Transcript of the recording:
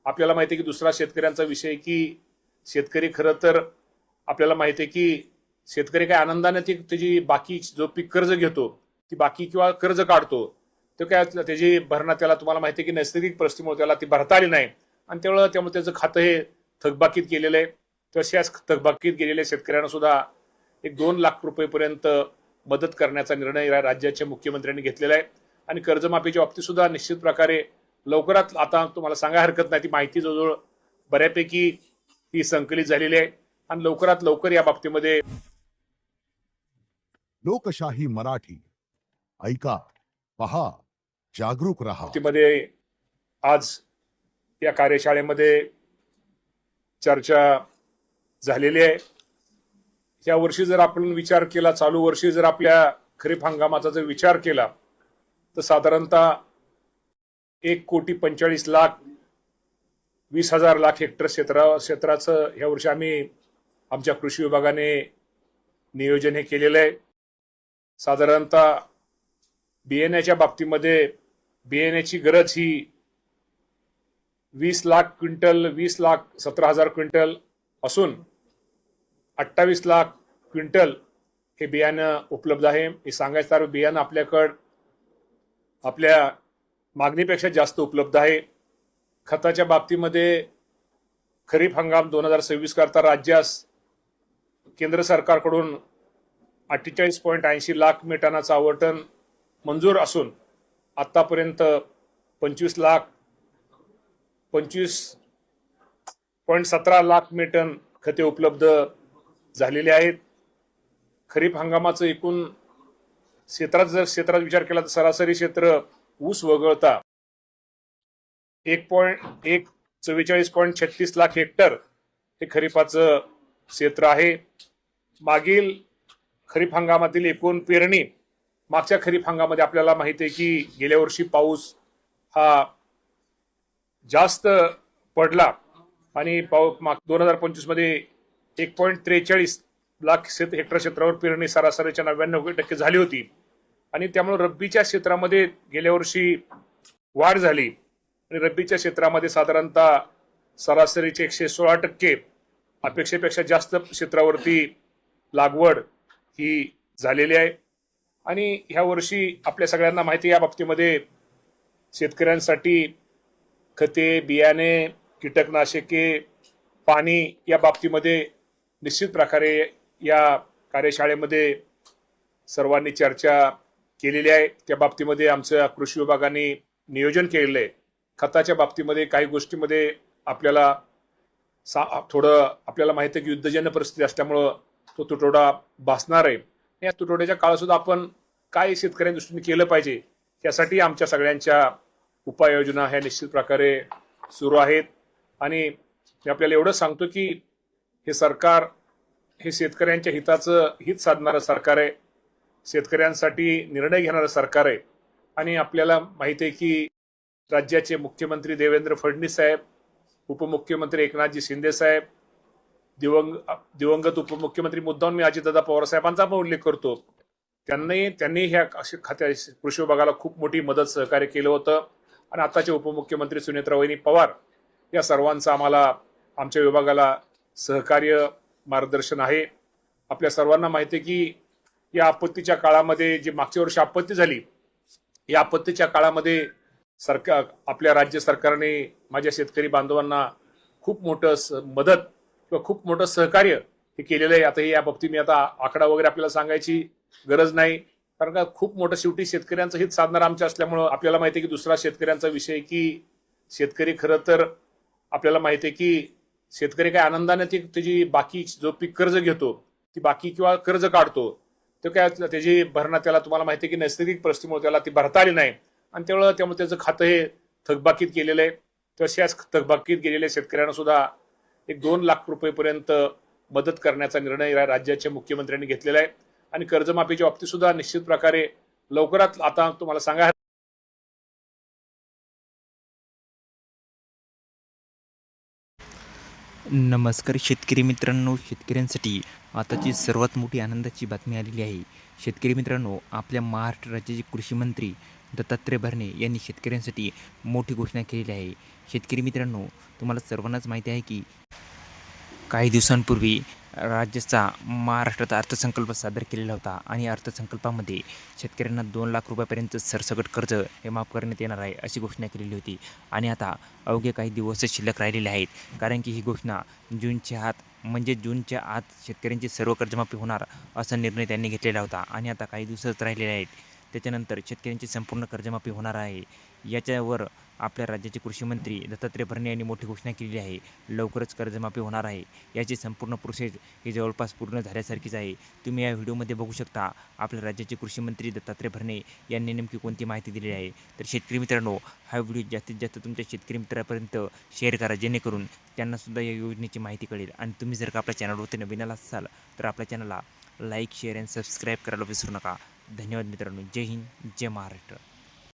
आपल्याला माहिती आहे की दुसरा शेतकऱ्यांचा विषय की शेतकरी खरं तर आपल्याला माहिती आहे की शेतकरी काय आनंदाने त्याची बाकी जो पीक कर्ज घेतो ती बाकी किंवा कर्ज काढतो तो काय त्याची भरणा त्याला तुम्हाला माहिती आहे की नैसर्गिक परिस्थितीमुळे त्याला ती भरता आली नाही आणि त्यामुळे त्याचं खातं हे थकबाकीत गेलेलं आहे. तशाच थकबाकीत गेलेल्या शेतकऱ्यांना सुद्धा एक 2 लाख रुपयेपर्यंत मदत करण्याचा निर्णय राज्याच्या मुख्यमंत्र्यांनी घेतलेला आहे. आणि कर्जमाफीच्या बाबतीत सुद्धा निश्चित प्रकारे लवकरात आता तुम्हाला सांगायला हरकत नाही ती माहिती जवळजवळ बऱ्यापैकी ही संकलित झालेली आहे आणि लवकरात लवकर या बाबतीमध्ये लोकशाही मराठी ऐका, पहा, जागरूक रहा. बाबतीमध्ये आज या कार्यशाळेमध्ये चर्चा झालेली आहे. या वर्षी जर आपण विचार केला, चालू वर्षी जर आपल्या खरीप हंगामाचा जर विचार केला तर साधारणतः 1,45,20,000 हेक्टर क्षेत्राचं या वर्षी आम्ही आमच्या कृषी विभागाने नियोजन हे केलेलं आहे. साधारणतः बियाण्याच्या बाबतीमध्ये बियाण्याची गरज ही 20 लाख क्विंटल 20,17,000 क्विंटल असून 28 लाख क्विंटल हे बियाणं उपलब्ध आहे. हे सांगायचं तर बियाणं आपल्या मागणीपेक्षा जास्त उपलब्ध आहे. खताच्या बाबतीमध्ये खरीप हंगाम 2026 करता राज्यास केंद्र सरकारकडून 48.80 लाख टनाचं आवंटन मंजूर असून आतापर्यंत 25.17 लाख टन खते उपलब्ध झालेले आहेत. खरीप हंगामाचं एकूण क्षेत्रात विचार केला तर सरासरी क्षेत्र ऊस वगळता 44.36 लाख हेक्टर हे खरीपाचं क्षेत्र आहे. मागील खरीप हंगामातील एकूण पेरणी मागच्या खरीप हंगामामध्ये आपल्याला माहिती आहे की गेल्या वर्षी पाऊस हा जास्त पडला आणि 2025 मध्ये 1.43 लाख हेक्टर क्षेत्रावर पेरणी सरासरीच्या 99% झाली होती आणि त्यामुळे रब्बीच्या क्षेत्रामध्ये गेल्या वर्षी वाढ झाली आणि रब्बीच्या क्षेत्रामध्ये साधारणतः सरासरीचे 116% अपेक्षेपेक्षा जास्त क्षेत्रावरती लागवड ही झालेली आहे. आणि ह्या वर्षी आपल्या सगळ्यांना माहिती आहे या बाबतीमध्ये शेतकऱ्यांसाठी खते, बियाणे, कीटकनाशके, पाणी या बाबतीमध्ये निश्चित प्रकारे या कार्यशाळेमध्ये सर्वांनी चर्चा केलेली आहे. त्या बाबतीमध्ये आमच्या कृषी विभागाने नियोजन केलेलं आहे. खताच्या बाबतीमध्ये काही गोष्टीमध्ये आपल्याला माहिती आहे की युद्धजन्य परिस्थिती असल्यामुळं तो तुटवडा भासणार आहे. या तुटवड्याच्या काळात सुद्धा आपण काय शेतकऱ्यांच्या दृष्टीने केलं पाहिजे यासाठी आमच्या सगळ्यांच्या उपाययोजना ह्या निश्चित प्रकारे सुरू आहेत. आणि मी आपल्याला एवढं सांगतो की हे सरकार हे शेतकऱ्यांच्या हित साधणारं सरकार आहे. शेतकऱ्यांसाठी निर्णय घेणारं सरकार आहे. आणि आपल्याला माहिती आहे की राज्याचे मुख्यमंत्री देवेंद्र फडणवीस साहेब, उपमुख्यमंत्री एकनाथजी शिंदे साहेब, दिवंगत उपमुख्यमंत्री मुद्दाम मी अजितदादा पवार साहेबांचा पण उल्लेख करतो, त्यांनी ह्या कृषी विभागाला खूप मोठी मदत सहकार्य केलं होतं. आणि आताचे उपमुख्यमंत्री सुनेत्रावहिनी पवार या सर्वांचं आमच्या विभागाला सहकार्य मार्गदर्शन आहे. आपल्या सर्वांना माहिती आहे की या आपत्तीच्या काळामध्ये जी मागच्या वर्षी आपत्ती झाली या आपत्तीच्या काळामध्ये आपल्या राज्य सरकारने माझ्या शेतकरी बांधवांना खूप मोठं मदत किंवा खूप मोठं सहकार्य हे केलेलं आहे. आता या बाबतीत मी आता आकडा वगैरे आपल्याला सांगायची गरज नाही, कारण का खूप मोठं शेवटी शेतकऱ्यांचं हित साधणार आमच्या असल्यामुळं आपल्याला माहिती आहे की दुसरा शेतकऱ्यांचा विषय की शेतकरी खरं तर आपल्याला माहिती आहे की शेतकरी काय आनंदाने त्याची बाकी जो पीक कर्ज घेतो ती बाकी किंवा कर्ज काढतो तो काय त्याची भरणा त्याला तुम्हाला माहिती आहे की नैसर्गिक परिस्थितीमुळे त्याला ती भरता आली नाही आणि त्यामुळे त्याचं खातं हे थकबाकीत गेलेलं आहे. तशाच थकबाकीत गेलेल्या शेतकऱ्यांना सुद्धा एक 2 लाख रुपयेपर्यंत मदत करण्याचा निर्णय राज्याच्या मुख्यमंत्र्यांनी घेतलेला आहे. आणि कर्जमाफीच्या बाबतीत सुद्धा निश्चित प्रकारे लवकरात आता तुम्हाला सांगा. नमस्कार शेतकरी मित्रांनो, शेतकऱ्यांसाठी आताची सर्वात मोठी आनंदाची बातमी आलेली आहे. शेतकरी मित्रांनो, आपल्या महाराष्ट्र राज्याचे कृषी मंत्री दत्तात्रय भरणे यांनी शेतकऱ्यांसाठी मोठी घोषणा केलेली आहे. शेतकरी मित्रांनो, तुम्हाला सर्वांनाच माहिती आहे की काही दिवसांपूर्वी राज्याचा महाराष्ट्राचा अर्थसंकल्प सादर केलेला होता आणि अर्थसंकल्पामध्ये शेतकऱ्यांना 2 लाख रुपयापर्यंत सरसकट कर्ज हे माफ करण्यात येणार आहे अशी घोषणा केलेली होती. आणि आता अवघे काही दिवसच शिल्लक राहिलेले आहेत, कारण की ही घोषणा जूनच्या आत शेतकऱ्यांची सर्व कर्जमाफी होणार असा निर्णय त्यांनी घेतलेला होता. आणि आता काही दिवसच राहिलेले आहेत, त्याच्यानंतर शेतकऱ्यांची संपूर्ण कर्जमाफी होणार आहे. याच्यावर आपल्या राज्याचे कृषी मंत्री दत्तात्रय भरणे यांनी मोठी घोषणा केलेली आहे. लवकरच कर्जमाफी होणार आहे. याची संपूर्ण प्रोसेस ही जवळपास पूर्ण झाल्यासारखीच आहे. तुम्ही या व्हिडिओमध्ये बघू शकता आपल्या राज्याचे कृषी मंत्री दत्तात्रय भरणे यांनी नेमकी कोणती माहिती दिलेली आहे. तर शेतकरी मित्रांनो, हा व्हिडिओ जास्तीत जास्त तुमच्या शेतकरी मित्रापर्यंत शेअर करा, जेणेकरून त्यांनासुद्धा या योजनेची माहिती कळेल. आणि तुम्ही जर का आपल्या चॅनलवरती नवीन आला असाल तर आपल्या चॅनलला लाईक, शेअर आणि सबस्क्राईब करायला विसरू नका. धन्यवाद मित्रांनो. जय हिंद, जय महाराष्ट्र.